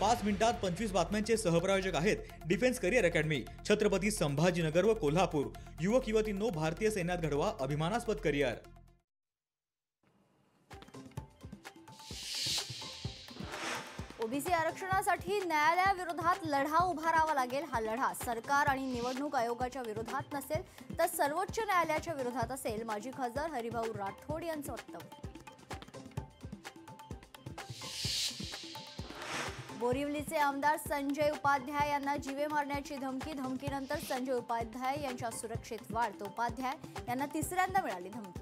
5 मिनिटात 25 बातम्यांचे सहप्रायोजक आहेत defence career academy, Chhatrapati Sambhajinagar व कोल्हापूर। युवक युवतींनो, भारतीय सैन्यात घडवा अभिमानास्पद करिअर। ओबीसी आरक्षणासाठी न्यायालयाविरोधात लढा उभारावा लागेल। हा लढा सरकार आणि निवडणूक आयोगाच्या विरोधात नसेल तर सर्वोच्च न्यायालयाच्या विरोधात असेल। माजी खासदार हरिभाऊ राठोड यांचं वक्तव्य। बोरिवलीचे आमदार संजय उपाध्याय यांना जीवे मारण्याची धमकीनंतर संजय उपाध्याय यांच्या सुरक्षेत वाढ। तो उपाध्याय यांना तिसऱ्यांदा मिळाली धमकी।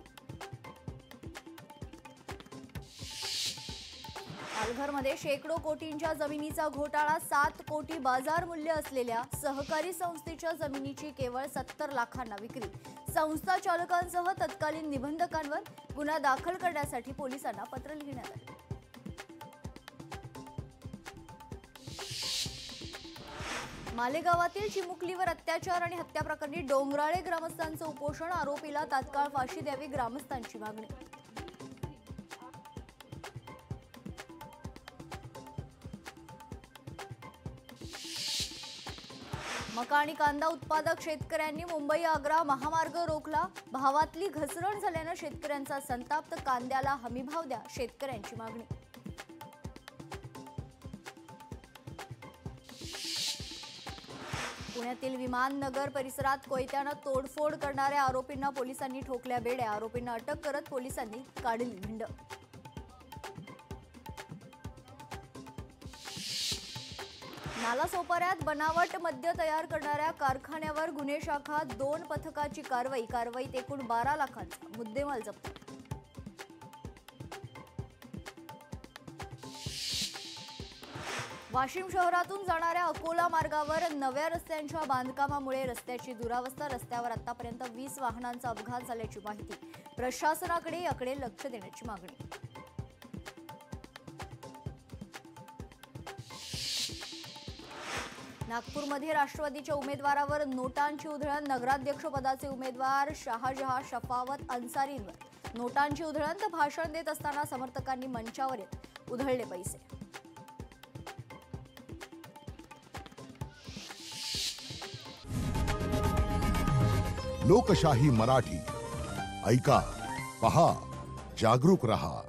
पालघरमध्ये शेकडो कोटींच्या जमिनीचा घोटाळा। 7 कोटी बाजार मूल्य असलेल्या सहकारी संस्थेच्या जमिनीची केवळ 70 लाखांना विक्री। संस्था चालकांसह तत्कालीन निबंधकांवर गुन्हा दाखल करण्यासाठी पोलिसांना पत्र लिहिण्यात आले। मालेगावातील चिमुकलीवर अत्याचार आणि हत्या प्रकरणी डोंगराळे ग्रामस्थांचं उपोषण। आरोपीला तात्काळ फाशी द्यावी ग्रामस्थांची मागणी। मका आणि कांदा उत्पादक शेतकऱ्यांनी मुंबई आग्रा महामार्ग रोखला। भावातली घसरण झाल्यानं शेतकऱ्यांचा संताप। कांद्याला हमीभाव द्या, शेतकऱ्यांची मागणी। पुण्यातील विमाननगर परिसरात कोयत्यानं तोडफोड करणाऱ्या आरोपींना पोलिसांनी ठोकल्या बेड्या। आरोपींना अटक करत पोलिसांनी काढली भिंड। नालासोपाऱ्यात बनावट मद्य तयार करणाऱ्या कारखान्यावर गुन्हे शाखा 2 पथकाची कारवाईत एकूण 12 लाखांचा मुद्देमाल जप्त। वाशिम शहरातून जाणाऱ्या अकोला मार्गावर नव्या रस्त्यांच्या बांधकामामुळे रस्त्याची दुरावस्था। रस्त्यावर आतापर्यंत 20 वाहनांचा अपघात झाल्याची माहिती। प्रशासनाकडे याकडे लक्ष देण्याची मागणी। नागपूरमध्ये राष्ट्रवादीच्या उमेदवारावर नोटांची उधळण। नगराध्यक्षपदाचे उमेदवार शहाजहा शफावत अन्सारींवर नोटांची उधळण। तर भाषण देत असताना समर्थकांनी मंचावर येत उधळले पैसे। लोकशाही मराठी ऐका, पहा, जागरूक रहा।